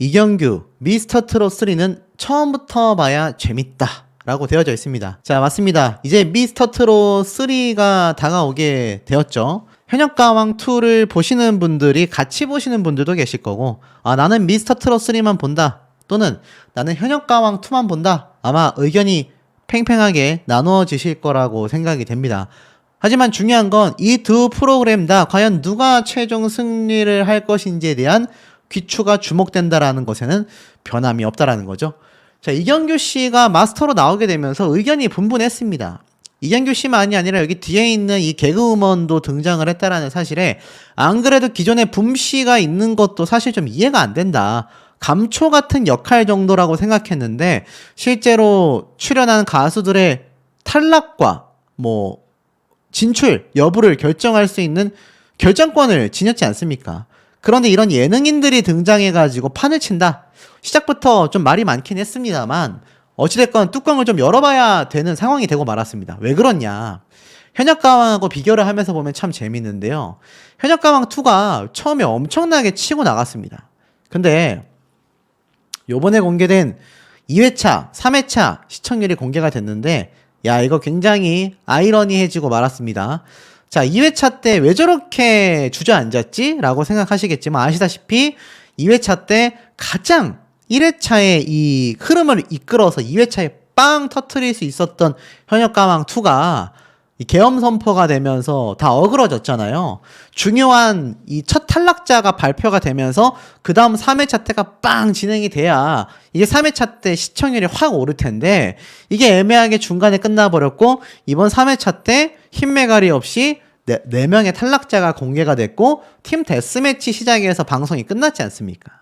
이경규, 미스터트롯3는 처음부터 봐야 재밌다 라고 되어져 있습니다. 자, 맞습니다. 이제 미스터트롯3가 다가오게 되었죠. 현역가왕2를 보시는 분들이 같이 보시는 분들도 계실 거고, 나는 미스터트롯3만 본다, 또는 나는 현역가왕2만 본다, 아마 의견이 팽팽하게 나누어지실 거라고 생각이 됩니다. 하지만 중요한 건 이 두 프로그램 다 과연 누가 최종 승리를 할 것인지에 대한 귀추가 주목된다라는 것에는 변함이 없다라는 거죠. 자, 이경규 씨가 마스터로 나오게 되면서 의견이 분분했습니다. 이경규 씨만이 아니라 여기 뒤에 있는 이 개그우먼도 등장을 했다라는 사실에, 안 그래도 기존에 붐 씨가 있는 것도 사실 좀 이해가 안 된다. 감초 같은 역할 정도라고 생각했는데 실제로 출연한 가수들의 탈락과 진출 여부를 결정할 수 있는 결정권을 지녔지 않습니까? 그런데 이런 예능인들이 등장해가지고 판을 친다? 시작부터 좀 말이 많긴 했습니다만 어찌됐건 뚜껑을 좀 열어봐야 되는 상황이 되고 말았습니다. 왜 그러냐? 현역가왕하고 비교를 하면서 보면 참 재밌는데요. 현역가왕2가 처음에 엄청나게 치고 나갔습니다. 근데 요번에 공개된 2회차, 3회차 시청률이 공개가 됐는데, 야, 이거 굉장히 아이러니해지고 말았습니다. 자, 2회차 때 왜 저렇게 주저앉았지? 라고 생각하시겠지만 아시다시피 2회차 때 가장 1회차의 이 흐름을 이끌어서 2회차에 빵 터트릴 수 있었던 현역가왕2가 이 계엄 선포가 되면서 다 어그러졌잖아요. 중요한 이 첫 탈락자가 발표가 되면서 그 다음 3회차 때가 빵 진행이 돼야 이게 3회차 때 시청률이 확 오를 텐데, 이게 애매하게 중간에 끝나버렸고 이번 3회차 때 흰메가리 없이 4명의 탈락자가 공개가 됐고 팀 데스매치 시작해서 방송이 끝났지 않습니까?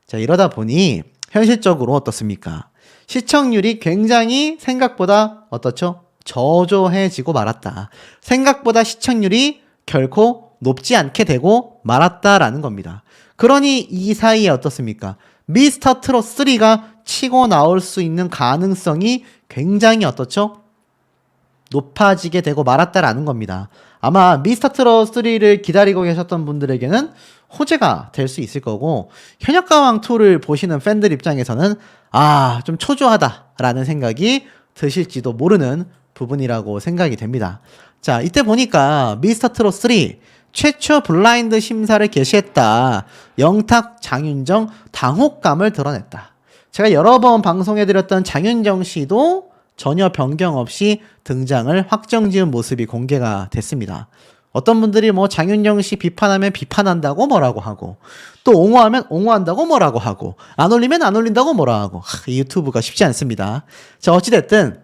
자, 이러다 보니 현실적으로 어떻습니까? 시청률이 굉장히 생각보다 어떻죠? 저조해지고 말았다. 생각보다 시청률이 결코 높지 않게 되고 말았다라는 겁니다. 그러니 이 사이에 어떻습니까? 미스터트롯3가 치고 나올 수 있는 가능성이 굉장히 어떻죠? 높아지게 되고 말았다라는 겁니다. 아마 미스터트롯3를 기다리고 계셨던 분들에게는 호재가 될 수 있을 거고, 현역가왕2를 보시는 팬들 입장에서는 좀 초조하다라는 생각이 드실지도 모르는 부분이라고 생각이 됩니다. 자, 이때 보니까 미스터트롯3 최초 블라인드 심사를 개시했다. 영탁, 장윤정 당혹감을 드러냈다. 제가 여러 번 방송해드렸던 장윤정 씨도 전혀 변경 없이 등장을 확정지은 모습이 공개가 됐습니다. 어떤 분들이 장윤정 씨 비판하면 비판한다고 뭐라고 하고, 또 옹호하면 옹호한다고 뭐라고 하고, 안 올리면 안 올린다고 뭐라 하고, 이 유튜브가 쉽지 않습니다. 자, 어찌됐든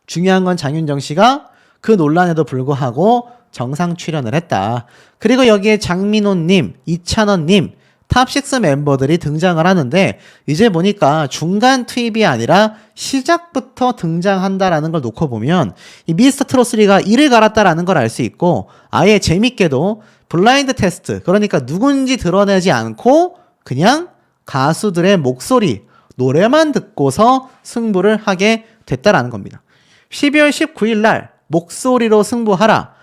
중요한 건 장윤정 씨가 그 논란에도 불구하고 정상 출연을 했다. 그리고 여기에 장민호님, 이찬원님, 탑6 멤버들이 등장을 하는데, 이제 보니까 중간 투입이 아니라 시작부터 등장한다라는 걸 놓고 보면 이 미스터트롯3가 이를 갈았다라는 걸 알 수 있고, 아예 재밌게도 블라인드 테스트, 그러니까 누군지 드러내지 않고 그냥 가수들의 목소리, 노래만 듣고서 승부를 하게 됐다라는 겁니다. 12월 19일 날 목소리로 승부하라.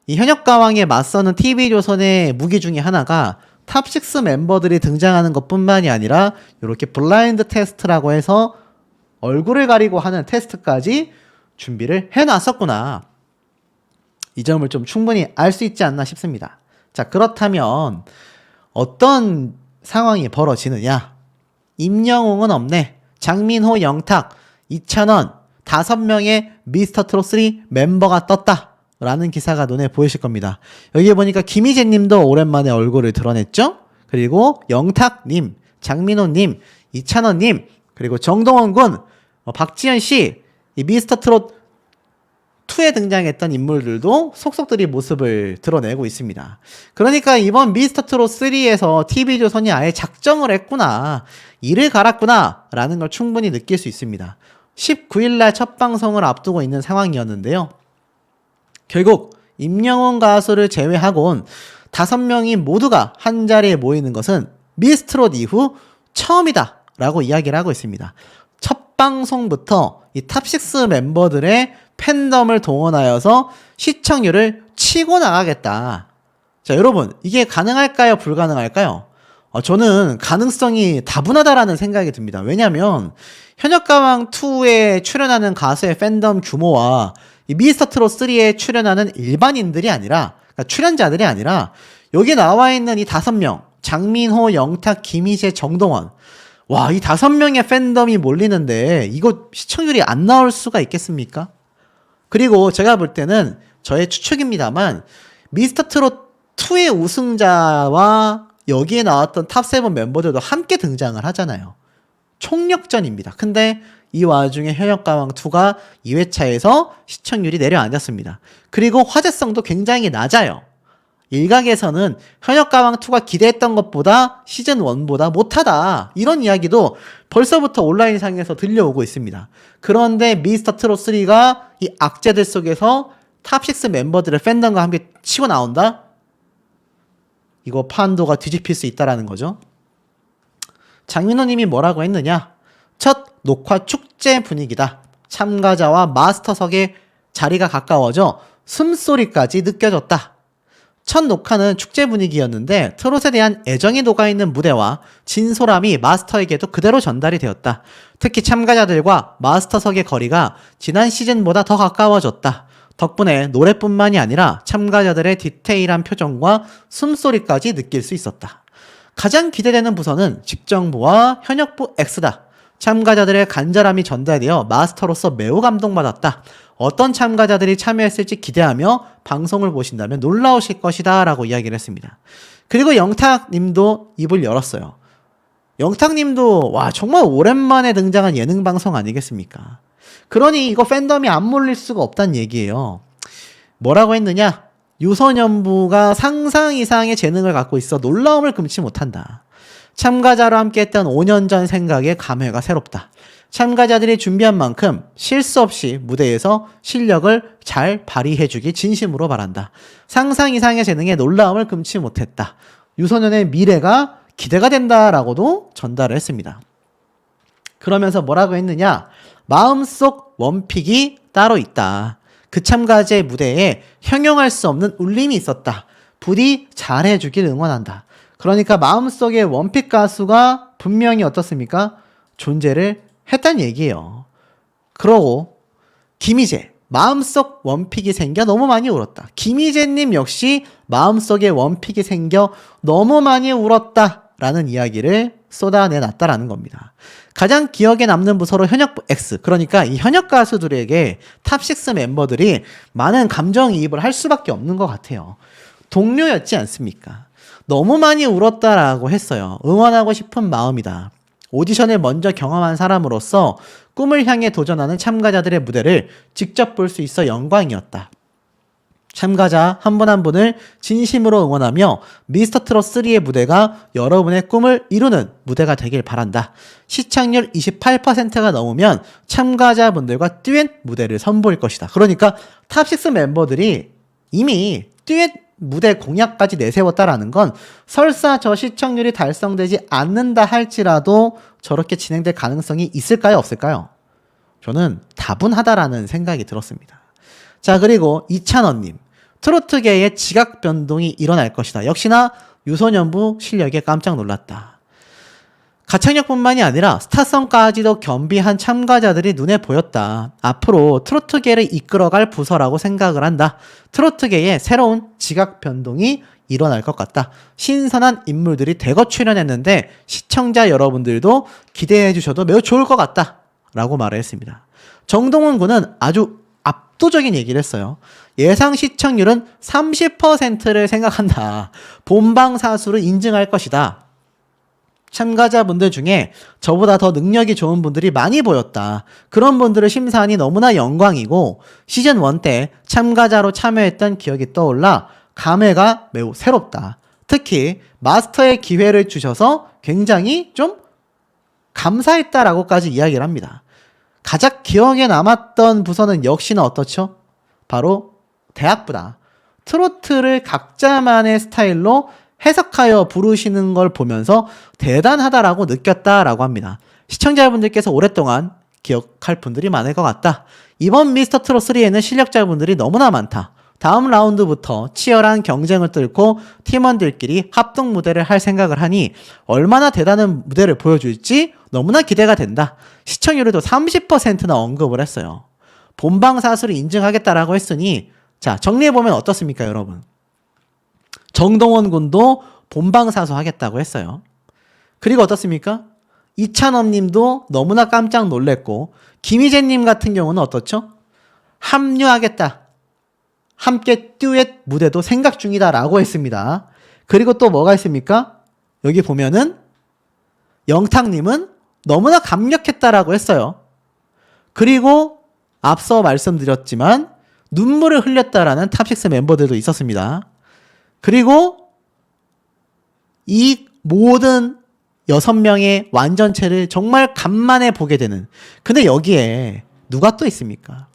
이 현역가왕에 맞서는 TV조선의 무기 중에 하나가 탑6 멤버들이 등장하는 것뿐만이 아니라 이렇게 블라인드 테스트라고 해서 얼굴을 가리고 하는 테스트까지 준비를 해놨었구나. 이 점을 좀 충분히 알 수 있지 않나 싶습니다. 자, 그렇다면 어떤 상황이 벌어지느냐? 임영웅은 없네. 장민호, 영탁, 이찬원 5명의 미스터트롯3 멤버가 떴다 라는 기사가 눈에 보이실 겁니다. 여기에 보니까 김희재 님도 오랜만에 얼굴을 드러냈죠? 그리고 영탁님, 장민호님, 이찬원님, 그리고 정동원 군, 박지현 씨, 이 미스터트롯 2에 등장했던 인물들도 속속들이 모습을 드러내고 있습니다. 그러니까 이번 미스터트롯 3에서 TV조선이 아예 작정을 했구나, 이를 갈았구나 라는 걸 충분히 느낄 수 있습니다. 19일날 첫 방송을 앞두고 있는 상황이었는데요. 결국 임영웅 가수를 제외하곤 5명이 모두가 한 자리에 모이는 것은 미스트롯 이후 처음이다 라고 이야기를 하고 있습니다. 첫 방송부터 이 탑6 멤버들의 팬덤을 동원하여서 시청률을 치고 나가겠다. 자, 여러분, 이게 가능할까요? 불가능할까요? 저는 가능성이 다분하다라는 생각이 듭니다. 왜냐면 현역가왕2에 출연하는 가수의 팬덤 규모와 이 미스터트롯 3에 출연하는 일반인들이 아니라, 그러니까 출연자들이 아니라 여기 나와 있는 이 5명, 장민호, 영탁, 김희재, 정동원, 와, 이 5명의 팬덤이 몰리는데 이거 시청률이 안 나올 수가 있겠습니까? 그리고 제가 볼 때는 저의 추측입니다만 미스터트롯2의 우승자와 여기에 나왔던 탑7 멤버들도 함께 등장을 하잖아요. 총력전입니다. 근데 이 와중에 현역가왕2가 2회차에서 시청률이 내려앉았습니다. 그리고 화제성도 굉장히 낮아요. 일각에서는 현역가왕2가 기대했던 것보다 시즌1보다 못하다, 이런 이야기도 벌써부터 온라인상에서 들려오고 있습니다. 그런데 미스터트롯3가 이 악재들 속에서 탑6 멤버들의 팬덤과 함께 치고 나온다? 이거 판도가 뒤집힐 수 있다라는 거죠. 장민호님이 뭐라고 했느냐? 첫 녹화 축제 분위기다. 참가자와 마스터석의 자리가 가까워져 숨소리까지 느껴졌다. 첫 녹화는 축제 분위기였는데 트롯에 대한 애정이 녹아있는 무대와 진솔함이 마스터에게도 그대로 전달이 되었다. 특히 참가자들과 마스터석의 거리가 지난 시즌보다 더 가까워졌다. 덕분에 노래뿐만이 아니라 참가자들의 디테일한 표정과 숨소리까지 느낄 수 있었다. 가장 기대되는 부서는 직정부와 현역부 X다. 참가자들의 간절함이 전달되어 마스터로서 매우 감동받았다. 어떤 참가자들이 참여했을지 기대하며 방송을 보신다면 놀라우실 것이다 라고 이야기를 했습니다. 그리고 영탁님도 입을 열었어요. 영탁님도 와, 정말 오랜만에 등장한 예능방송 아니겠습니까? 그러니 이거 팬덤이 안 몰릴 수가 없다는 얘기예요. 뭐라고 했느냐? 유소년부가 상상 이상의 재능을 갖고 있어 놀라움을 금치 못한다. 참가자로 함께했던 5년 전 생각에 감회가 새롭다. 참가자들이 준비한 만큼 실수 없이 무대에서 실력을 잘 발휘해주길 진심으로 바란다. 상상 이상의 재능에 놀라움을 금치 못했다. 유소년의 미래가 기대가 된다라고도 전달을 했습니다. 그러면서 뭐라고 했느냐? 마음속 원픽이 따로 있다. 그 참가자의 무대에 형용할 수 없는 울림이 있었다. 부디 잘해주길 응원한다. 그러니까 마음속의 원픽 가수가 분명히 어떻습니까? 존재를 했단 얘기예요. 그러고 김희재, 마음속 원픽이 생겨 너무 많이 울었다. 김희재님 역시 마음속에 원픽이 생겨 너무 많이 울었다 라는 이야기를 쏟아내놨다라는 겁니다. 가장 기억에 남는 부서로 현역부 X, 그러니까 이 현역 가수들에게 탑6 멤버들이 많은 감정이입을 할 수밖에 없는 것 같아요. 동료였지 않습니까? 너무 많이 울었다라고 했어요. 응원하고 싶은 마음이다. 오디션을 먼저 경험한 사람으로서 꿈을 향해 도전하는 참가자들의 무대를 직접 볼 수 있어 영광이었다. 참가자 한 분 한 분을 진심으로 응원하며 미스터트롯3의 무대가 여러분의 꿈을 이루는 무대가 되길 바란다. 시청률 28%가 넘으면 참가자분들과 듀엣 무대를 선보일 것이다. 그러니까 탑6 멤버들이 이미 듀엣 무대 공약까지 내세웠다라는 건 설사 저 시청률이 달성되지 않는다 할지라도 저렇게 진행될 가능성이 있을까요? 없을까요? 저는 다분하다라는 생각이 들었습니다. 자, 그리고 이찬원님, 트로트계의 지각 변동이 일어날 것이다. 역시나 유소년부 실력에 깜짝 놀랐다. 가창력뿐만이 아니라 스타성까지도 겸비한 참가자들이 눈에 보였다. 앞으로 트로트계를 이끌어갈 부서라고 생각을 한다. 트로트계에 새로운 지각 변동이 일어날 것 같다. 신선한 인물들이 대거 출연했는데 시청자 여러분들도 기대해 주셔도 매우 좋을 것 같다 라고 말을 했습니다. 정동원 군은 아주 압도적인 얘기를 했어요. 예상 시청률은 30%를 생각한다. 본방사수를 인증할 것이다. 참가자분들 중에 저보다 더 능력이 좋은 분들이 많이 보였다. 그런 분들을 심사하니 너무나 영광이고 시즌1 때 참가자로 참여했던 기억이 떠올라 감회가 매우 새롭다. 특히 마스터의 기회를 주셔서 굉장히 좀 감사했다라고까지 이야기를 합니다. 가장 기억에 남았던 부서는 역시나 어떻죠? 바로 대학부다. 트로트를 각자만의 스타일로 해석하여 부르시는 걸 보면서 대단하다라고 느꼈다라고 합니다. 시청자분들께서 오랫동안 기억할 분들이 많을 것 같다. 이번 미스터트롯3에는 실력자분들이 너무나 많다. 다음 라운드부터 치열한 경쟁을 뚫고 팀원들끼리 합동 무대를 할 생각을 하니 얼마나 대단한 무대를 보여줄지 너무나 기대가 된다. 시청률에도 30%나 언급을 했어요. 본방사수를 인증하겠다라고 했으니 자, 정리해보면 어떻습니까, 여러분? 정동원 군도 본방사수 하겠다고 했어요. 그리고 어떻습니까? 이찬업 님도 너무나 깜짝 놀랬고, 김희재 님 같은 경우는 어떻죠? 합류하겠다. 함께 듀엣 무대도 생각 중이다 라고 했습니다. 그리고 또 뭐가 있습니까? 여기 보면은 영탁님은 너무나 감격했다라고 했어요. 그리고 앞서 말씀드렸지만 눈물을 흘렸다라는 탑6 멤버들도 있었습니다. 그리고 이 모든 6명의 완전체를 정말 간만에 보게 되는, 근데 여기에 누가 또 있습니까?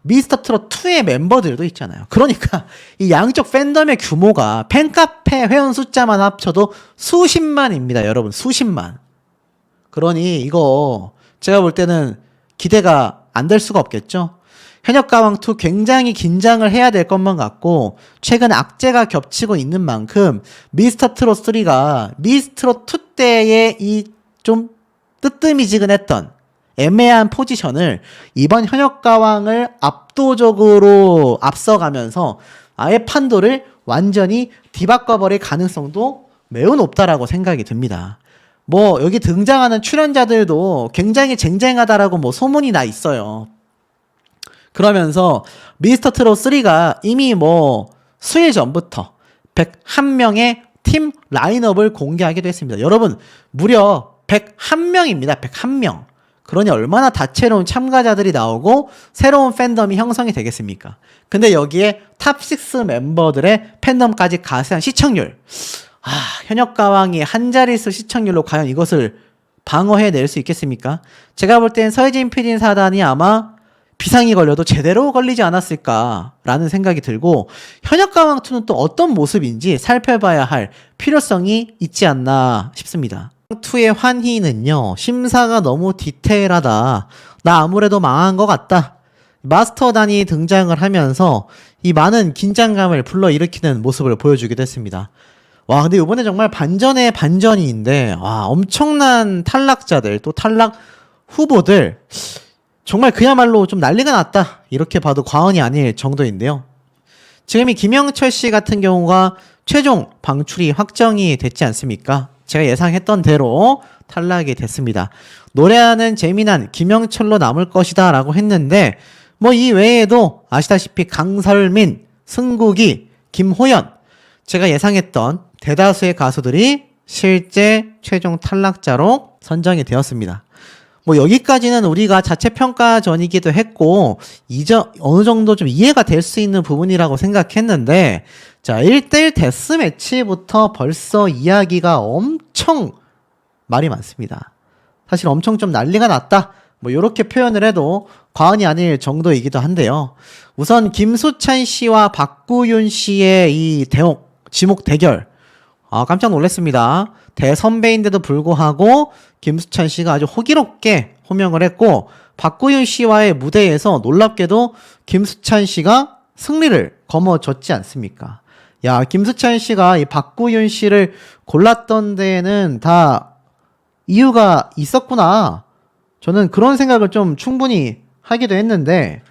미스터트롯2의 멤버들도 있잖아요. 그러니까 이 양쪽 팬덤의 규모가 팬카페 회원 숫자만 합쳐도 수십만입니다. 여러분, 수십만. 그러니 이거 제가 볼 때는 기대가 안 될 수가 없겠죠. 현역가왕2 굉장히 긴장을 해야 될 것만 같고, 최근 악재가 겹치고 있는 만큼 미스터트롯3가 미스터트롯2 때의 이 좀 뜨뜨미지근했던 애매한 포지션을 이번 현역가왕을 압도적으로 앞서가면서 아예 판도를 완전히 뒤바꿔버릴 가능성도 매우 높다라고 생각이 듭니다. 뭐 여기 등장하는 출연자들도 굉장히 쟁쟁하다라고 뭐 소문이 나 있어요. 그러면서 미스터트롯3가 이미 뭐 수일 전부터 101명의 팀 라인업을 공개하기도 했습니다. 여러분, 무려 101명입니다. 101명. 그러니 얼마나 다채로운 참가자들이 나오고 새로운 팬덤이 형성이 되겠습니까? 근데 여기에 탑6 멤버들의 팬덤까지 가세한 시청률. 현역가왕이 한 자릿수 시청률로 과연 이것을 방어해낼 수 있겠습니까? 제가 볼 땐 서혜진 PD 사단이 아마 비상이 걸려도 제대로 걸리지 않았을까라는 생각이 들고, 현역가왕2는 또 어떤 모습인지 살펴봐야 할 필요성이 있지 않나 싶습니다. 2의 환희는요, 심사가 너무 디테일하다. 나 아무래도 망한 것 같다. 마스터단이 등장을 하면서 이 많은 긴장감을 불러일으키는 모습을 보여주기도 했습니다. 와, 근데 이번에 정말 반전의 반전인데, 와, 엄청난 탈락자들, 또 탈락 후보들, 정말 그야말로 좀 난리가 났다. 이렇게 봐도 과언이 아닐 정도인데요. 지금 이 김영철 씨 같은 경우가 최종 방출이 확정이 됐지 않습니까? 제가 예상했던 대로 탈락이 됐습니다. 노래하는 재미난 김영철로 남을 것이다 라고 했는데, 뭐 이 외에도 아시다시피 강설민, 승국이, 김호연, 제가 예상했던 대다수의 가수들이 실제 최종 탈락자로 선정이 되었습니다. 뭐 여기까지는 우리가 자체 평가전이기도 했고 어느 정도 좀 이해가 될 수 있는 부분이라고 생각했는데, 자, 1대1 데스매치부터 벌써 이야기가 엄청 말이 많습니다. 사실 엄청 좀 난리가 났다, 뭐 이렇게 표현을 해도 과언이 아닐 정도이기도 한데요. 우선 김수찬 씨와 박구윤 씨의 이 지목 대결, 깜짝 놀랐습니다. 대선배인데도 불구하고 김수찬 씨가 아주 호기롭게 호명을 했고, 박구윤 씨와의 무대에서 놀랍게도 김수찬 씨가 승리를 거머쥐지 않습니까? 야, 김수찬 씨가 이 박구윤 씨를 골랐던 데에는 다 이유가 있었구나. 저는 그런 생각을 좀 충분히 하기도 했는데,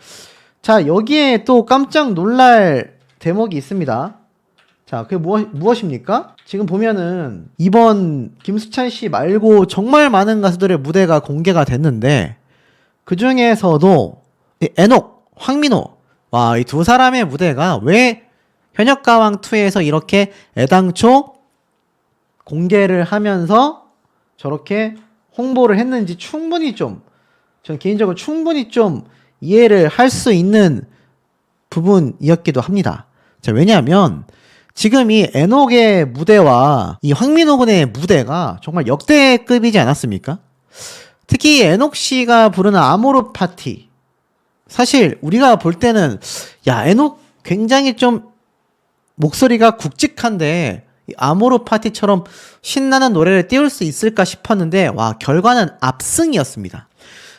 자, 여기에 또 깜짝 놀랄 대목이 있습니다. 자, 그게 무엇입니까? 지금 보면은 이번 김수찬 씨 말고 정말 많은 가수들의 무대가 공개가 됐는데, 그 중에서도 에녹, 황민호, 와, 이 두 사람의 무대가 왜 현역가왕2에서 이렇게 애당초 공개를 하면서 저렇게 홍보를 했는지 충분히 좀, 전 개인적으로 충분히 좀 이해를 할 수 있는 부분이었기도 합니다. 자, 왜냐하면 지금 이 에녹의 무대와 이 황민호 군의 무대가 정말 역대급이지 않았습니까? 특히 에녹 씨가 부르는 아모르 파티, 사실 우리가 볼 때는 야, 에녹 굉장히 좀 목소리가 굵직한데 아모르 파티처럼 신나는 노래를 띄울 수 있을까 싶었는데, 와, 결과는 압승이었습니다.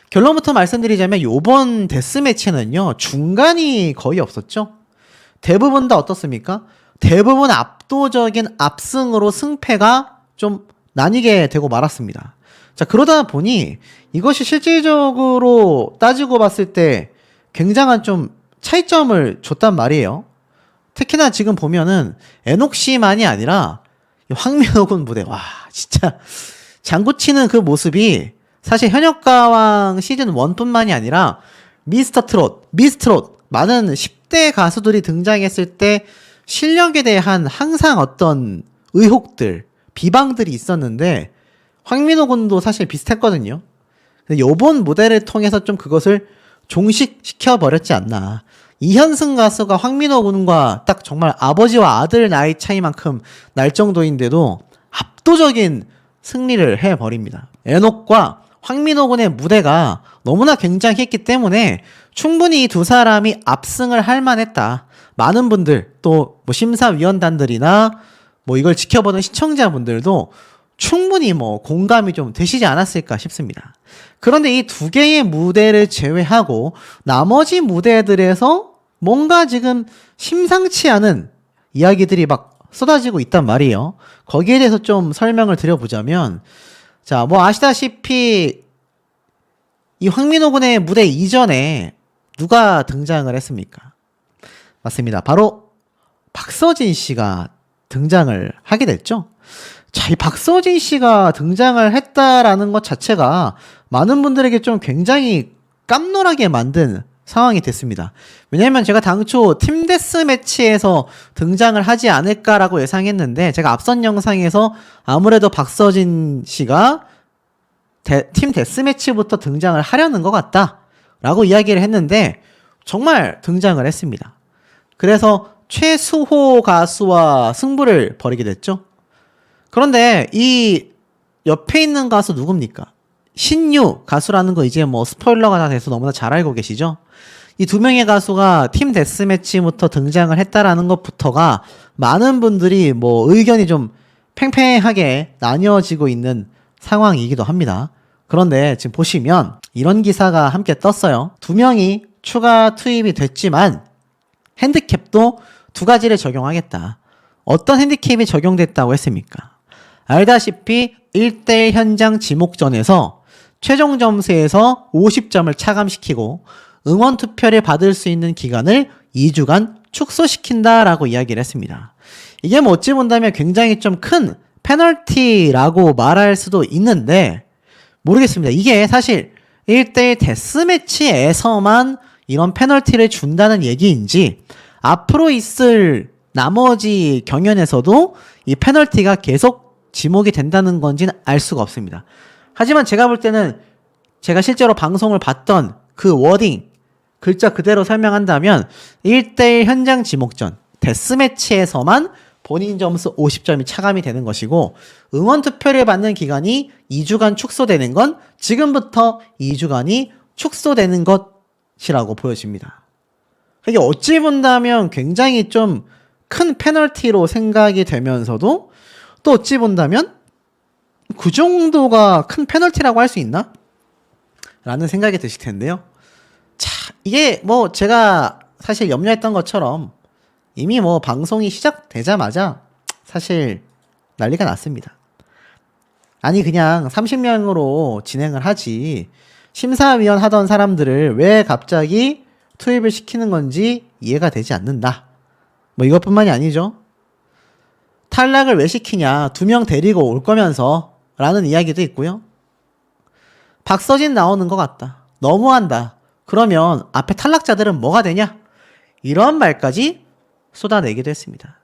결론부터 말씀드리자면 요번 데스매치는요, 중간이 거의 없었죠. 대부분 다 어떻습니까? 대부분 압도적인 압승으로 승패가 좀 나뉘게 되고 말았습니다. 자, 그러다 보니 이것이 실질적으로 따지고 봤을 때 굉장한 좀 차이점을 줬단 말이에요. 특히나 지금 보면은 에녹시만이 아니라 황민호 군 무대, 와 진짜 장구치는 그 모습이 사실 현역가왕 시즌 1뿐만이 아니라 미스트롯 많은 10대 가수들이 등장했을 때 실력에 대한 항상 어떤 의혹들, 비방들이 있었는데 황민호 군도 사실 비슷했거든요. 근데 요번 무대를 통해서 좀 그것을 종식시켜 버렸지 않나. 이현승 가수가 황민호 군과 딱 정말 아버지와 아들 나이 차이만큼 날 정도인데도 압도적인 승리를 해버립니다. 에녹과 황민호 군의 무대가 너무나 굉장했기 때문에 충분히 이 두 사람이 압승을 할 만했다. 많은 분들, 또 뭐 심사위원단들이나 뭐 이걸 지켜보는 시청자분들도 충분히 뭐 공감이 좀 되시지 않았을까 싶습니다. 그런데 이 두 개의 무대를 제외하고 나머지 무대들에서 뭔가 지금 심상치 않은 이야기들이 막 쏟아지고 있단 말이에요. 거기에 대해서 좀 설명을 드려보자면, 자, 뭐 아시다시피 이 황민호 군의 무대 이전에 누가 등장을 했습니까? 맞습니다. 바로 박서진 씨가 등장을 하게 됐죠. 자, 이 박서진 씨가 등장을 했다라는 것 자체가 많은 분들에게 좀 굉장히 깜놀하게 만든 상황이 됐습니다. 왜냐면 제가 당초 팀 데스매치에서 등장을 하지 않을까라고 예상했는데, 제가 앞선 영상에서 아무래도 박서진 씨가 팀 데스매치부터 등장을 하려는 것 같다 라고 이야기를 했는데 정말 등장을 했습니다. 그래서 최수호 가수와 승부를 벌이게 됐죠. 그런데 이 옆에 있는 가수 누굽니까? 신유 가수라는 거 이제 뭐 스포일러가 다 돼서 너무나 잘 알고 계시죠? 이 두 명의 가수가 팀 데스매치부터 등장을 했다라는 것부터가 많은 분들이 뭐 의견이 좀 팽팽하게 나뉘어지고 있는 상황이기도 합니다. 그런데 지금 보시면 이런 기사가 함께 떴어요. 두 명이 추가 투입이 됐지만 핸디캡도 두 가지를 적용하겠다. 어떤 핸디캡이 적용됐다고 했습니까? 알다시피 1대1 현장 지목전에서 최종 점수에서 50점을 차감시키고 응원 투표를 받을 수 있는 기간을 2주간 축소시킨다라고 이야기를 했습니다. 이게 뭐 어찌 본다면 굉장히 좀 큰 페널티라고 말할 수도 있는데 모르겠습니다. 이게 사실 1대1 데스매치에서만 이런 페널티를 준다는 얘기인지 앞으로 있을 나머지 경연에서도 이 페널티가 계속 지목이 된다는 건지는 알 수가 없습니다. 하지만 제가 볼 때는 제가 실제로 방송을 봤던 그 워딩, 글자 그대로 설명한다면 1대1 현장 지목전, 데스매치에서만 본인 점수 50점이 차감이 되는 것이고 응원 투표를 받는 기간이 2주간 축소되는 건 지금부터 2주간이 축소되는 것이라고 보여집니다. 이게 어찌 본다면 굉장히 좀 큰 페널티로 생각이 되면서도 또 어찌 본다면 그 정도가 큰 페널티라고 할 수 있나? 라는 생각이 드실 텐데요. 자, 이게 뭐 제가 사실 염려했던 것처럼 이미 뭐 방송이 시작되자마자 사실 난리가 났습니다. 아니 그냥 30명으로 진행을 하지 심사위원 하던 사람들을 왜 갑자기 투입을 시키는 건지 이해가 되지 않는다. 뭐 이것뿐만이 아니죠. 탈락을 왜 시키냐, 2명 데리고 올 거면서 라는 이야기도 있고요. 박서진 나오는 것 같다, 너무한다, 그러면 앞에 탈락자들은 뭐가 되냐, 이런 말까지 쏟아내기도 했습니다.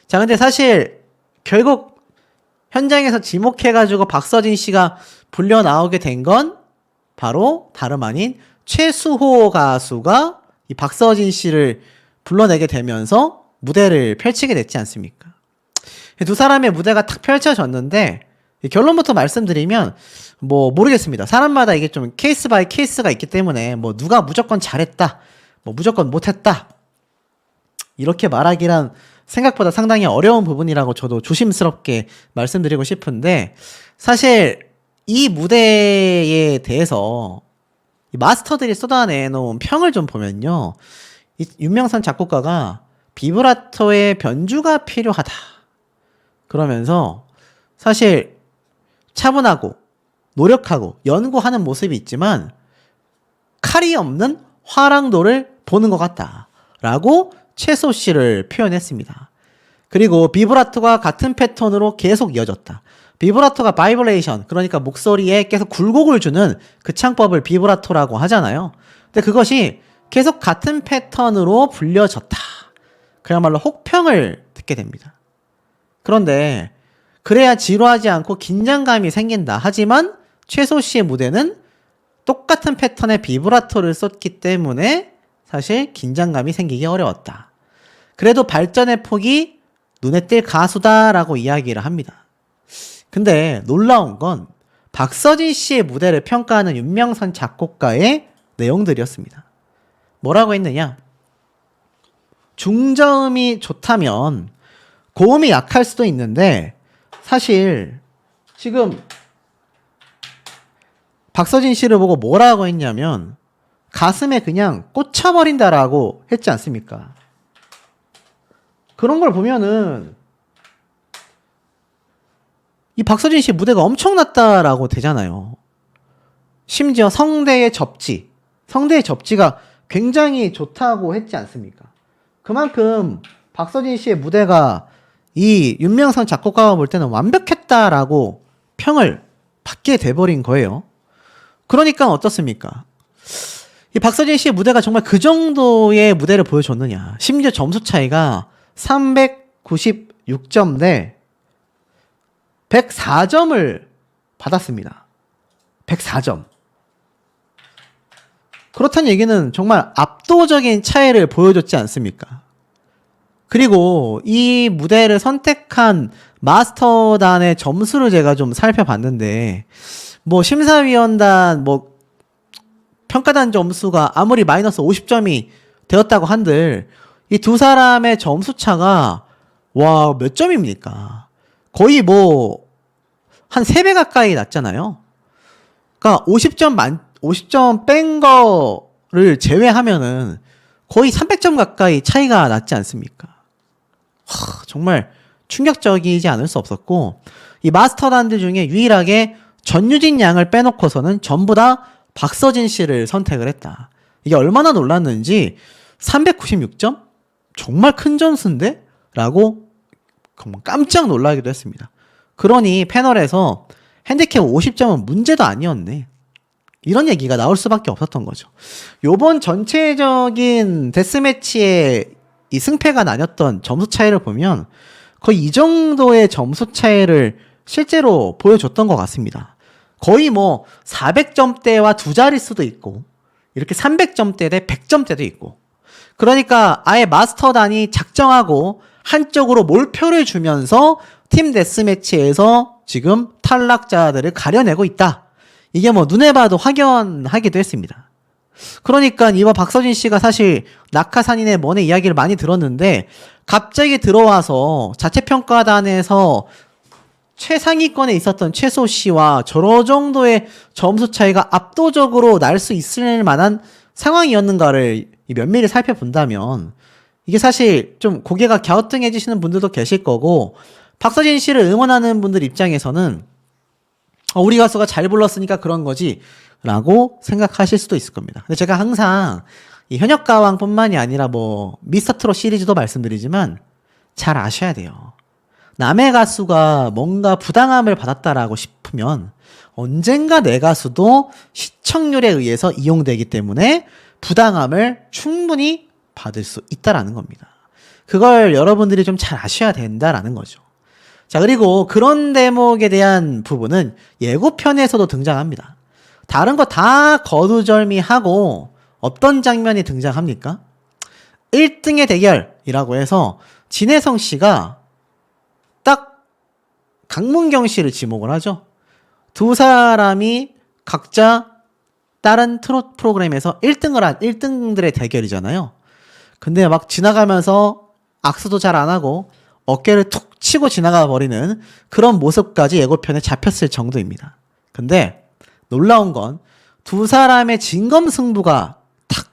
자, 근데 사실 결국 현장에서 지목해가지고 박서진 씨가 불려 나오게 된 건 바로 다름 아닌 최수호 가수가 이 박서진 씨를 불러내게 되면서 무대를 펼치게 됐지 않습니까? 두 사람의 무대가 탁 펼쳐졌는데 결론부터 말씀드리면 뭐 모르겠습니다. 사람마다 이게 좀 케이스 바이 케이스가 있기 때문에 뭐 누가 무조건 잘했다, 뭐 무조건 못했다 이렇게 말하기란 생각보다 상당히 어려운 부분이라고 저도 조심스럽게 말씀드리고 싶은데, 사실 이 무대에 대해서 이 마스터들이 쏟아내놓은 평을 좀 보면요, 이 윤명선 작곡가가 비브라토의 변주가 필요하다. 그러면서 사실 차분하고 노력하고 연구하는 모습이 있지만 칼이 없는 화랑도를 보는 것 같다 라고 최소 씨를 표현했습니다. 그리고 비브라토가 같은 패턴으로 계속 이어졌다. 비브라토가 바이브레이션, 그러니까 목소리에 계속 굴곡을 주는 그 창법을 비브라토라고 하잖아요. 근데 그것이 계속 같은 패턴으로 불려졌다. 그야말로 혹평을 듣게 됩니다. 그런데 그래야 지루하지 않고 긴장감이 생긴다. 하지만 최소 씨의 무대는 똑같은 패턴의 비브라토를 썼기 때문에 사실 긴장감이 생기기 어려웠다. 그래도 발전의 폭이 눈에 띌 가수다라고 이야기를 합니다. 근데 놀라운 건 박서진 씨의 무대를 평가하는 윤명선 작곡가의 내용들이었습니다. 뭐라고 했느냐? 중저음이 좋다면 고음이 약할 수도 있는데 사실 지금 박서진 씨를 보고 뭐라고 했냐면 가슴에 그냥 꽂혀버린다라고 했지 않습니까? 그런 걸 보면은 이 박서진 씨 무대가 엄청났다라고 되잖아요. 심지어 성대의 접지가 굉장히 좋다고 했지 않습니까? 그만큼 박서진 씨의 무대가 이 윤명선 작곡가가 볼 때는 완벽했다라고 평을 받게 돼버린 거예요. 그러니까 어떻습니까? 이 박서진 씨의 무대가 정말 그 정도의 무대를 보여줬느냐. 심지어 점수 차이가 396점 대 104점을 받았습니다. 104점. 그렇다는 얘기는 정말 압도적인 차이를 보여줬지 않습니까? 그리고 이 무대를 선택한 마스터단의 점수를 제가 좀 살펴봤는데 뭐 심사위원단 뭐 평가단 점수가 아무리 마이너스 50점이 되었다고 한들 이 두 사람의 점수 차가 와, 몇 점입니까? 거의 뭐 한 3배 가까이 났잖아요. 그러니까 50점 뺀 거를 제외하면은 거의 300점 가까이 차이가 났지 않습니까? 정말 충격적이지 않을 수 없었고 이 마스터단들 중에 유일하게 전유진 양을 빼놓고서는 전부 다 박서진 씨를 선택을 했다. 이게 얼마나 놀랐는지 396점? 정말 큰 점수인데? 라고 깜짝 놀라기도 했습니다. 그러니 패널에서 핸디캡 50점은 문제도 아니었네. 이런 얘기가 나올 수밖에 없었던 거죠. 요번 전체적인 데스매치의 이 승패가 나뉘었던 점수 차이를 보면 거의 이 정도의 점수 차이를 실제로 보여줬던 것 같습니다. 거의 뭐 400점대와 두 자릿수도 있고 이렇게 300점대 대 100점대도 있고 그러니까 아예 마스터단이 작정하고 한쪽으로 몰표를 주면서 팀 데스매치에서 지금 탈락자들을 가려내고 있다. 이게 뭐 눈에 봐도 확연하기도 했습니다. 그러니까 이번 박서진 씨가 사실 낙하산인의 먼의 이야기를 많이 들었는데 갑자기 들어와서 자체평가단에서 최상위권에 있었던 최소 씨와 저러 정도의 점수 차이가 압도적으로 날 수 있을 만한 상황이었는가를 면밀히 살펴본다면 이게 사실 좀 고개가 갸우뚱해지시는 분들도 계실 거고 박서진 씨를 응원하는 분들 입장에서는 우리 가수가 잘 불렀으니까 그런 거지 라고 생각하실 수도 있을 겁니다. 근데 제가 항상 이 현역가왕뿐만이 아니라 뭐 미스터트롯 시리즈도 말씀드리지만 잘 아셔야 돼요. 남의 가수가 뭔가 부당함을 받았다라고 싶으면 언젠가 내 가수도 시청률에 의해서 이용되기 때문에 부당함을 충분히 받을 수 있다라는 겁니다. 그걸 여러분들이 좀 잘 아셔야 된다라는 거죠. 자, 그리고 그런 대목에 대한 부분은 예고편에서도 등장합니다. 다른 거 다 거두절미하고 어떤 장면이 등장합니까? 1등의 대결이라고 해서 진혜성 씨가 딱 강문경 씨를 지목을 하죠. 두 사람이 각자 다른 트롯 프로그램에서 1등들의 대결이잖아요. 근데 막 지나가면서 악수도 잘 안 하고 어깨를 툭 치고 지나가 버리는 그런 모습까지 예고편에 잡혔을 정도입니다. 근데 놀라운 건 두 사람의 진검승부가 탁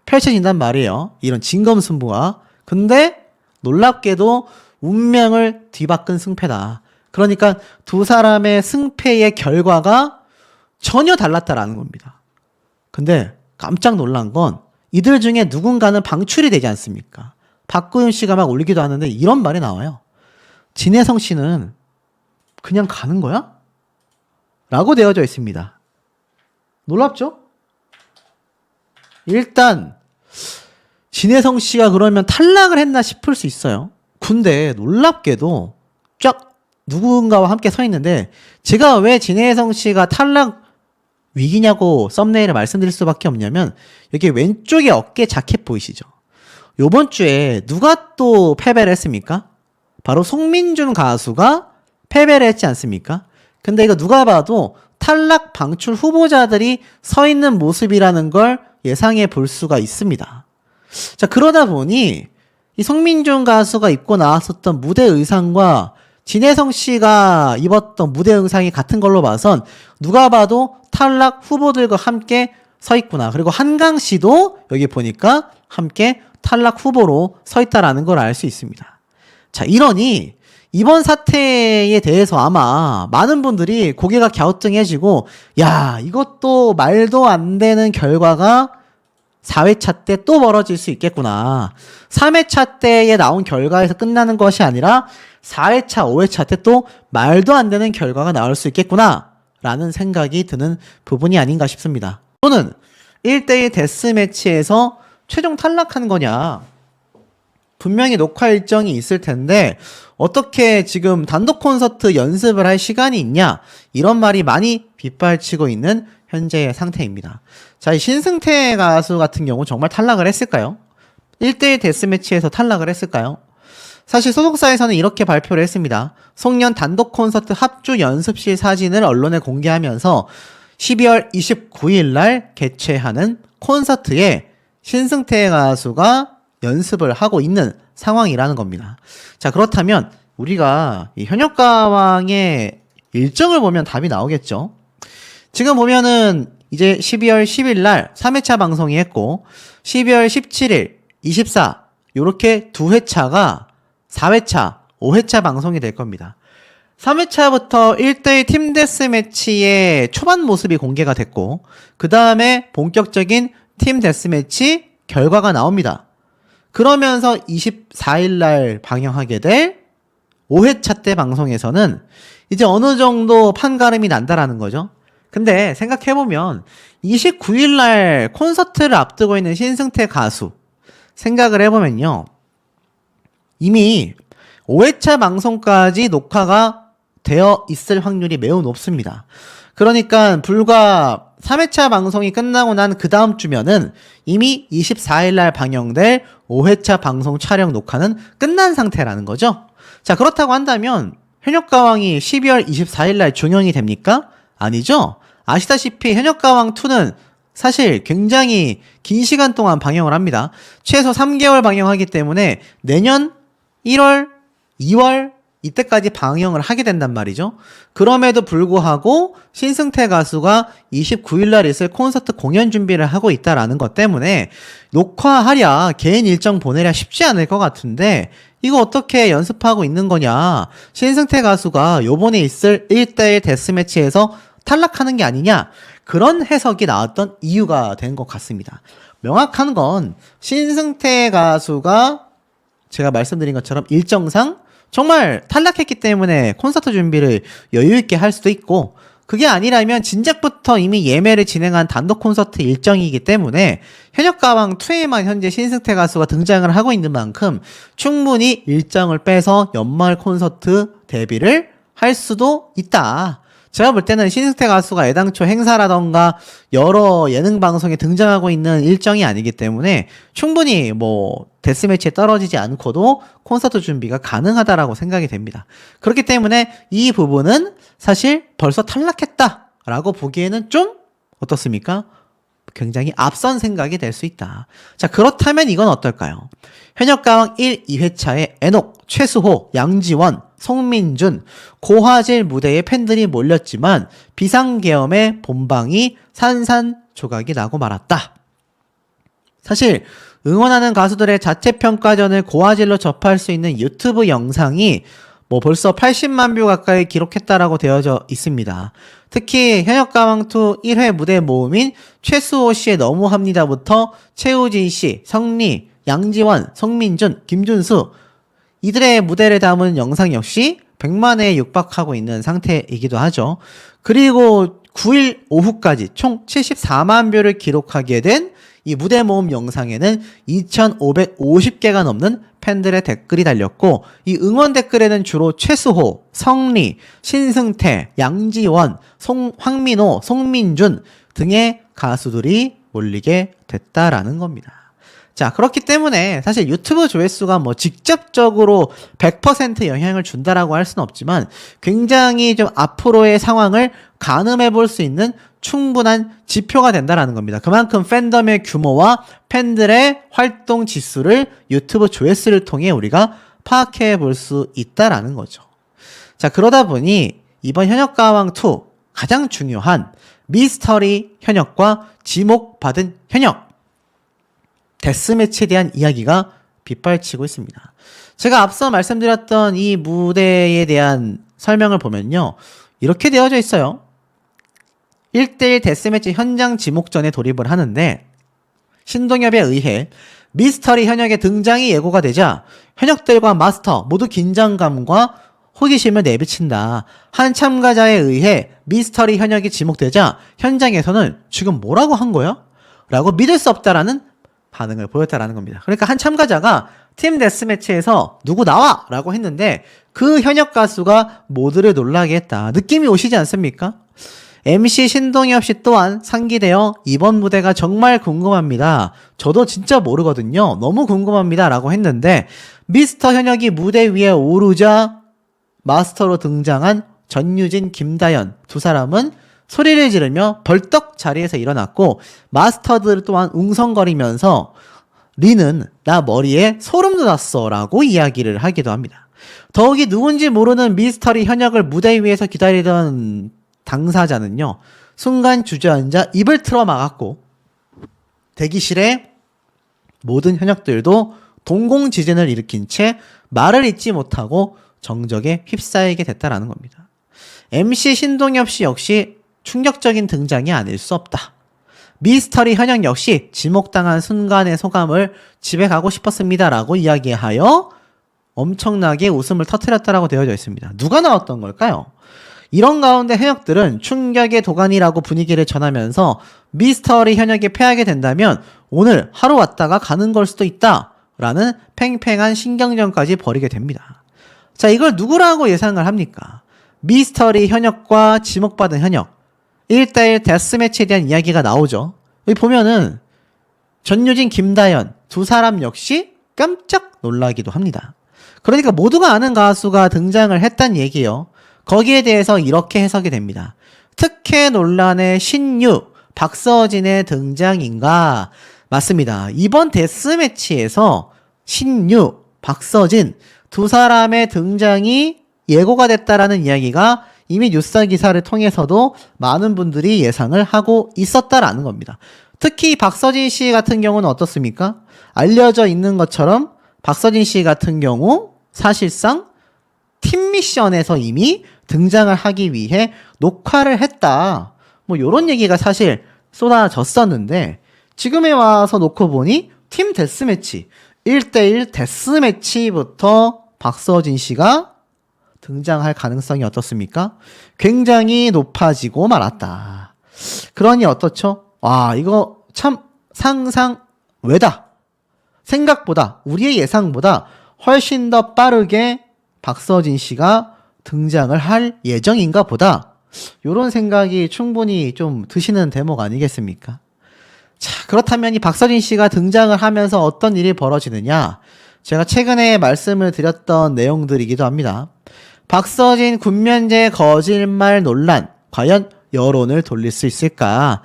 펼쳐진단 말이에요. 이런 진검승부가. 근데 놀랍게도 운명을 뒤바꾼 승패다. 그러니까 두 사람의 승패의 결과가 전혀 달랐다라는 겁니다. 근데 깜짝 놀란 건 이들 중에 누군가는 방출이 되지 않습니까? 박구윤 씨가 막 울기도 하는데 이런 말이 나와요. 진혜성 씨는 그냥 가는 거야? 라고 되어져 있습니다. 놀랍죠? 일단 진혜성 씨가 그러면 탈락을 했나 싶을 수 있어요. 근데 놀랍게도 쫙 누군가와 함께 서 있는데 제가 왜 진혜성 씨가 탈락 위기냐고 썸네일을 말씀드릴 수밖에 없냐면 여기 왼쪽에 어깨 자켓 보이시죠? 요번 주에 누가 또 패배를 했습니까? 바로 송민준 가수가 패배를 했지 않습니까? 근데 이거 누가 봐도 탈락 방출 후보자들이 서 있는 모습이라는 걸 예상해 볼 수가 있습니다. 자, 그러다 보니 이 송민준 가수가 입고 나왔었던 무대 의상과 진혜성 씨가 입었던 무대 의상이 같은 걸로 봐선 누가 봐도 탈락 후보들과 함께 서 있구나. 그리고 한강 씨도 여기 보니까 함께 탈락 후보로 서 있다라는 걸 알 수 있습니다. 자, 이러니 이번 사태에 대해서 아마 많은 분들이 고개가 갸우뚱해지고 야, 이것도 말도 안 되는 결과가 4회차 때 또 벌어질 수 있겠구나. 3회차 때에 나온 결과에서 끝나는 것이 아니라 4회차, 5회차 때 또 말도 안 되는 결과가 나올 수 있겠구나 라는 생각이 드는 부분이 아닌가 싶습니다. 또는 1대1 데스매치에서 최종 탈락한 거냐. 분명히 녹화 일정이 있을 텐데 어떻게 지금 단독 콘서트 연습을 할 시간이 있냐, 이런 말이 많이 빗발치고 있는 현재의 상태입니다. 자, 이 신승태 가수 같은 경우 정말 탈락을 했을까요? 1대1 데스매치에서 탈락을 했을까요? 사실 소속사에서는 이렇게 발표를 했습니다. 송년 단독 콘서트 합주 연습실 사진을 언론에 공개하면서 12월 29일 날 개최하는 콘서트에 신승태 가수가 연습을 하고 있는 상황이라는 겁니다. 자, 그렇다면 우리가 이 현역가왕의 일정을 보면 답이 나오겠죠. 지금 보면은 이제 12월 10일 날 3회차 방송이 했고 12월 17일, 24 요렇게 두 회차가 4회차, 5회차 방송이 될 겁니다. 3회차부터 1대1 팀 데스매치의 초반 모습이 공개가 됐고 그 다음에 본격적인 팀 데스매치 결과가 나옵니다. 그러면서 24일 날 방영하게 될 5회차 때 방송에서는 이제 어느 정도 판가름이 난다라는 거죠. 근데 생각해보면 29일 날 콘서트를 앞두고 있는 신승태 가수 생각을 해보면요. 이미 5회차 방송까지 녹화가 되어 있을 확률이 매우 높습니다. 그러니까 불과 3회차 방송이 끝나고 난 그 다음 주면은 이미 24일 날 방영될 5회차 방송 촬영 녹화는 끝난 상태라는 거죠. 자, 그렇다고 한다면 현역가왕이 12월 24일 날 종영이 됩니까? 아니죠. 아시다시피 현역가왕2는 사실 굉장히 긴 시간 동안 방영을 합니다. 최소 3개월 방영하기 때문에 내년 1월, 2월 이때까지 방영을 하게 된단 말이죠. 그럼에도 불구하고 신승태 가수가 29일 날 있을 콘서트 공연 준비를 하고 있다라는 것 때문에 녹화하랴, 개인 일정 보내랴 쉽지 않을 것 같은데 이거 어떻게 연습하고 있는 거냐. 신승태 가수가 요번에 있을 1대1 데스매치에서 탈락하는 게 아니냐. 그런 해석이 나왔던 이유가 된 것 같습니다. 명확한 건 신승태 가수가 제가 말씀드린 것처럼 일정상 정말 탈락했기 때문에 콘서트 준비를 여유있게 할 수도 있고 그게 아니라면 진작부터 이미 예매를 진행한 단독 콘서트 일정이기 때문에 현역가왕 2에만 현재 신승태 가수가 등장을 하고 있는 만큼 충분히 일정을 빼서 연말 콘서트 데뷔를 할 수도 있다. 제가 볼 때는 신승태 가수가 애당초 행사라던가 여러 예능 방송에 등장하고 있는 일정이 아니기 때문에 충분히 뭐 데스매치에 떨어지지 않고도 콘서트 준비가 가능하다라고 생각이 됩니다. 그렇기 때문에 이 부분은 사실 벌써 탈락했다라고 보기에는 좀 어떻습니까? 굉장히 앞선 생각이 될 수 있다. 자, 그렇다면 이건 어떨까요? 현역가왕 1, 2회차에 에녹, 최수호, 양지원, 송민준, 고화질 무대에 팬들이 몰렸지만 비상계엄의 본방이 산산조각이 나고 말았다. 사실 응원하는 가수들의 자체 평가전을 고화질로 접할 수 있는 유튜브 영상이 뭐 벌써 80만 뷰 가까이 기록했다라고 되어져 있습니다. 특히 현역가왕2 1회 무대 모음인 최수호 씨의 너무합니다부터 최우진 씨, 성리, 양지원, 성민준, 김준수 이들의 무대를 담은 영상 역시 100만회에 육박하고 있는 상태이기도 하죠. 그리고 9일 오후까지 총 74만 뷰를 기록하게 된 이 무대 모음 영상에는 2,550개가 넘는 팬들의 댓글이 달렸고 이 응원 댓글에는 주로 최수호, 성리, 신승태, 양지원, 황민호, 송민준 등의 가수들이 몰리게 됐다라는 겁니다. 자, 그렇기 때문에 사실 유튜브 조회수가 뭐 직접적으로 100% 영향을 준다라고 할 수는 없지만 굉장히 좀 앞으로의 상황을 가늠해 볼 수 있는 충분한 지표가 된다라는 겁니다. 그만큼 팬덤의 규모와 팬들의 활동 지수를 유튜브 조회수를 통해 우리가 파악해 볼 수 있다라는 거죠. 자, 그러다 보니 이번 현역가왕2 가장 중요한 미스터리 현역과 지목받은 현역 데스매치에 대한 이야기가 빗발치고 있습니다. 제가 앞서 말씀드렸던 이 무대에 대한 설명을 보면요. 이렇게 되어져 있어요. 1대1 데스매치 현장 지목전에 돌입을 하는데 신동엽에 의해 미스터리 현역의 등장이 예고가 되자 현역들과 마스터 모두 긴장감과 호기심을 내비친다. 한 참가자에 의해 미스터리 현역이 지목되자 현장에서는 지금 뭐라고 한 거야? 라고 믿을 수 없다라는 반응을 보였다라는 겁니다. 그러니까 한 참가자가 팀 데스매치에서 누구 나와! 라고 했는데 그 현역 가수가 모두를 놀라게 했다. 느낌이 오시지 않습니까? MC 신동엽 씨 또한 상기되어 이번 무대가 정말 궁금합니다. 저도 진짜 모르거든요. 너무 궁금합니다. 라고 했는데 미스터 현역이 무대 위에 오르자 마스터로 등장한 전유진, 김다연 두 사람은 소리를 지르며 벌떡 자리에서 일어났고 마스터들 또한 웅성거리면서 리는 나 머리에 소름 돋았어 라고 이야기를 하기도 합니다. 더욱이 누군지 모르는 미스터리 현역을 무대 위에서 기다리던 당사자는요. 순간 주저앉아 입을 틀어 막았고 대기실에 모든 현역들도 동공지진을 일으킨 채 말을 잇지 못하고 정적에 휩싸이게 됐다라는 겁니다. MC 신동엽 씨 역시 충격적인 등장이 아닐 수 없다. 미스터리 현역 역시 지목당한 순간의 소감을 집에 가고 싶었습니다. 라고 이야기하여 엄청나게 웃음을 터뜨렸다라고 되어져 있습니다. 누가 나왔던 걸까요? 이런 가운데 현역들은 충격의 도가니라고 분위기를 전하면서 미스터리 현역이 패하게 된다면 오늘 하루 왔다가 가는 걸 수도 있다. 라는 팽팽한 신경전까지 벌이게 됩니다. 자, 이걸 누구라고 예상을 합니까? 미스터리 현역과 지목받은 현역 1대1 데스매치에 대한 이야기가 나오죠. 여기 보면은 전유진, 김다연 두 사람 역시 깜짝 놀라기도 합니다. 그러니까 모두가 아는 가수가 등장을 했단 얘기예요. 거기에 대해서 이렇게 해석이 됩니다. 특혜 논란의 신유 박서진의 등장인가? 맞습니다. 이번 데스매치에서 신유, 박서진 두 사람의 등장이 예고가 됐다라는 이야기가 이미 뉴스 기사를 통해서도 많은 분들이 예상을 하고 있었다라는 겁니다. 특히 박서진 씨 같은 경우는 어떻습니까? 알려져 있는 것처럼 박서진 씨 같은 경우 사실상 팀 미션에서 이미 등장을 하기 위해 녹화를 했다. 뭐 요런 얘기가 사실 쏟아졌었는데 지금에 와서 놓고 보니 팀 데스매치 1대1 데스매치부터 박서진 씨가 등장할 가능성이 어떻습니까? 굉장히 높아지고 말았다. 그러니 어떻죠? 와, 이거 참 상상 외다. 생각보다 우리의 예상보다 훨씬 더 빠르게 박서진 씨가 등장을 할 예정인가 보다. 이런 생각이 충분히 좀 드시는 대목 아니겠습니까? 자, 그렇다면 이 박서진 씨가 등장을 하면서 어떤 일이 벌어지느냐? 제가 최근에 말씀을 드렸던 내용들이기도 합니다. 박서진 군면제 거짓말 논란, 과연 여론을 돌릴 수 있을까?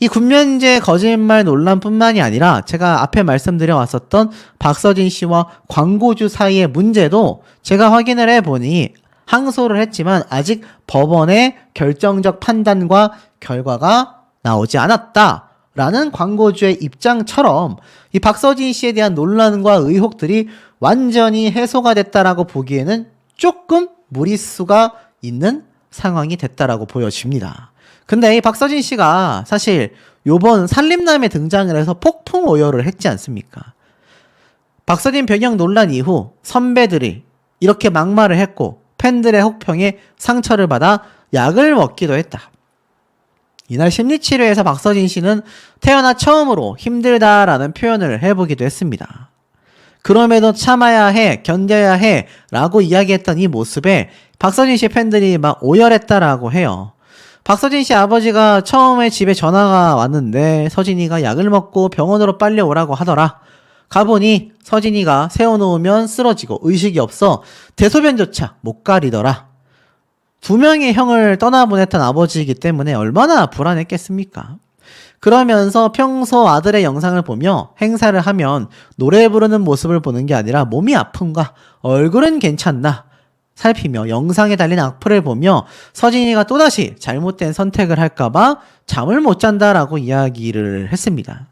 이 군면제 거짓말 논란뿐만이 아니라 제가 앞에 말씀드려 왔었던 박서진 씨와 광고주 사이의 문제도 제가 확인을 해보니 항소를 했지만 아직 법원의 결정적 판단과 결과가 나오지 않았다라고 라는 광고주의 입장처럼 이 박서진 씨에 대한 논란과 의혹들이 완전히 해소가 됐다라고 보기에는 조금 무리수가 있는 상황이 됐다라고 보여집니다. 근데 이 박서진 씨가 사실 요번 살림남에 등장을 해서 폭풍 오열을 했지 않습니까? 박서진 변형 논란 이후 선배들이 이렇게 막말을 했고 팬들의 혹평에 상처를 받아 약을 먹기도 했다. 이날 심리치료에서 박서진 씨는 태어나 처음으로 힘들다라는 표현을 해보기도 했습니다. 그럼에도 참아야 해, 견뎌야 해 라고 이야기했던 이 모습에 박서진 씨 팬들이 막 오열했다라고 해요. 박서진 씨 아버지가 처음에 집에 전화가 왔는데 서진이가 약을 먹고 병원으로 빨리 오라고 하더라. 가보니 서진이가 세워놓으면 쓰러지고 의식이 없어 대소변조차 못 가리더라. 2명의 형을 떠나보냈던 아버지이기 때문에 얼마나 불안했겠습니까? 그러면서 평소 아들의 영상을 보며 행사를 하면 노래 부르는 모습을 보는 게 아니라 몸이 아픈가, 얼굴은 괜찮나 살피며 영상에 달린 악플을 보며 서진이가 또다시 잘못된 선택을 할까봐 잠을 못 잔다라고 이야기를 했습니다.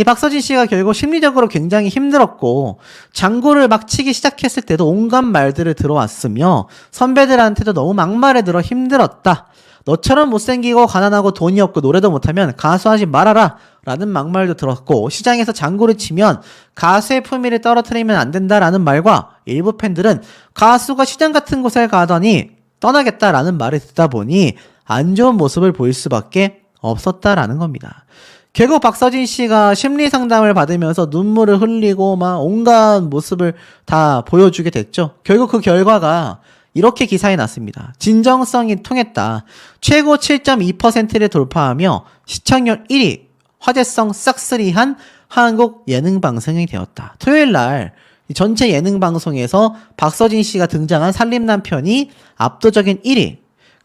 이 박서진 씨가 결국 심리적으로 굉장히 힘들었고 장구를 막 치기 시작했을 때도 온갖 말들을 들어왔으며 선배들한테도 너무 막말에 들어 힘들었다. 너처럼 못생기고 가난하고 돈이 없고 노래도 못하면 가수하지 말아라 라는 막말도 들었고 시장에서 장구를 치면 가수의 품위를 떨어뜨리면 안 된다라는 말과 일부 팬들은 가수가 시장 같은 곳에 가더니 떠나겠다라는 말을 듣다 보니 안 좋은 모습을 보일 수밖에 없었다라는 겁니다. 결국 박서진 씨가 심리 상담을 받으면서 눈물을 흘리고 막 온갖 모습을 다 보여주게 됐죠. 결국 그 결과가 이렇게 기사에 났습니다. 진정성이 통했다. 최고 7.2%를 돌파하며 시청률 1위, 화제성 싹쓸이한 한국 예능 방송이 되었다. 토요일 날 전체 예능 방송에서 박서진 씨가 등장한 살림남 편이 압도적인 1위.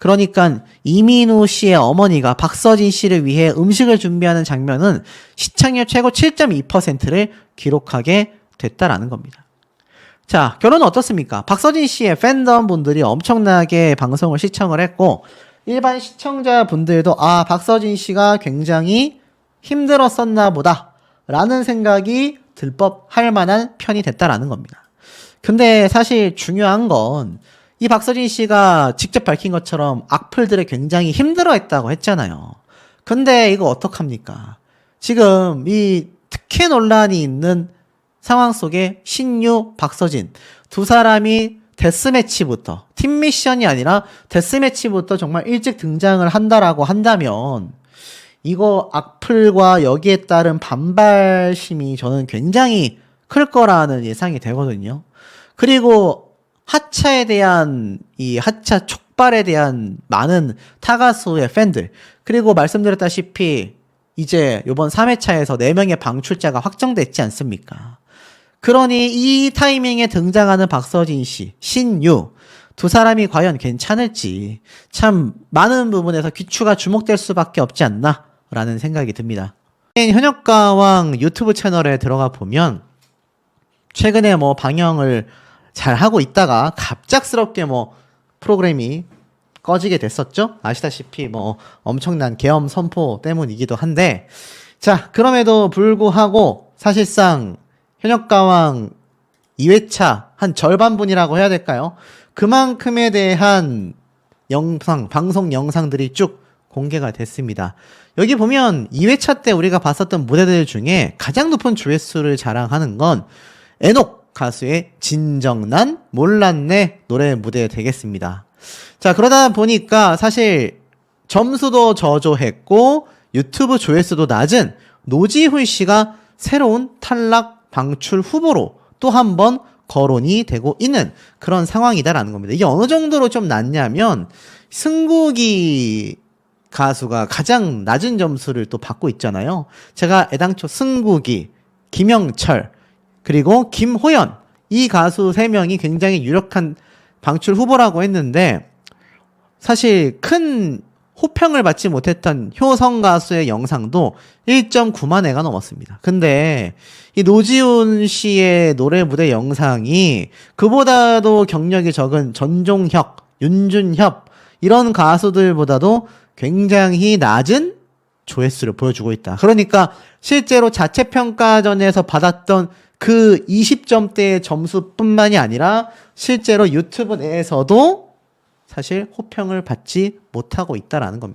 그러니까 이민우 씨의 어머니가 박서진 씨를 위해 음식을 준비하는 장면은 시청률 최고 7.2%를 기록하게 됐다라는 겁니다. 자, 결론은 어떻습니까? 박서진 씨의 팬덤 분들이 엄청나게 방송을 시청을 했고 일반 시청자분들도 아, 박서진 씨가 굉장히 힘들었었나 보다 라는 생각이 들법할 만한 편이 됐다라는 겁니다. 근데 사실 중요한 건 이 박서진 씨가 직접 밝힌 것처럼 악플들을 굉장히 힘들어했다고 했잖아요. 근데 이거 어떡합니까? 지금 이 특혜 논란이 있는 상황 속에 신유, 박서진 두 사람이 데스매치부터 팀 미션이 아니라 데스매치부터 정말 일찍 등장을 한다라고 한다면 이거 악플과 여기에 따른 반발심이 저는 굉장히 클 거라는 예상이 되거든요. 그리고 하차에 대한 이 하차 촉발에 대한 많은 타가수의 팬들 그리고 말씀드렸다시피 이제 요번 3회차에서 4명의 방출자가 확정됐지 않습니까? 그러니 이 타이밍에 등장하는 박서진 씨, 신유 두 사람이 과연 괜찮을지 참 많은 부분에서 귀추가 주목될 수밖에 없지 않나 라는 생각이 듭니다. 현역가왕 유튜브 채널에 들어가 보면 최근에 뭐 방영을 잘 하고 있다가 갑작스럽게 뭐 프로그램이 꺼지게 됐었죠. 아시다시피 뭐 엄청난 계엄 선포 때문이기도 한데 자, 그럼에도 불구하고 사실상 현역가왕 2회차 한 절반분이라고 해야 될까요? 그만큼에 대한 영상, 방송 영상들이 쭉 공개가 됐습니다. 여기 보면 2회차 때 우리가 봤었던 무대들 중에 가장 높은 조회수를 자랑하는 건 에녹 가수의 진정난 몰랐네 노래 무대 되겠습니다. 자, 그러다 보니까 사실 점수도 저조했고 유튜브 조회수도 낮은 노지훈 씨가 새로운 탈락 방출 후보로 또 한 번 거론이 되고 있는 그런 상황이다라는 겁니다. 이게 어느 정도로 좀 낮냐면 승국이 가수가 가장 낮은 점수를 또 받고 있잖아요. 제가 애당초 승국이, 김영철 그리고 김호연 이 가수 3명이 굉장히 유력한 방출 후보라고 했는데 사실 큰 호평을 받지 못했던 효성 가수의 영상도 1.9만 회가 넘었습니다. 근데 이 노지훈 씨의 노래 무대 영상이 그보다도 경력이 적은 전종혁, 윤준협 이런 가수들보다도 굉장히 낮은 조회수를 보여주고 있다. 그러니까 실제로 자체 평가전에서 받았던 그 20점대의 점수뿐만이 아니라 실제로 유튜브 내에서도 사실 호평을 받지 못하고 있다라는 겁니다.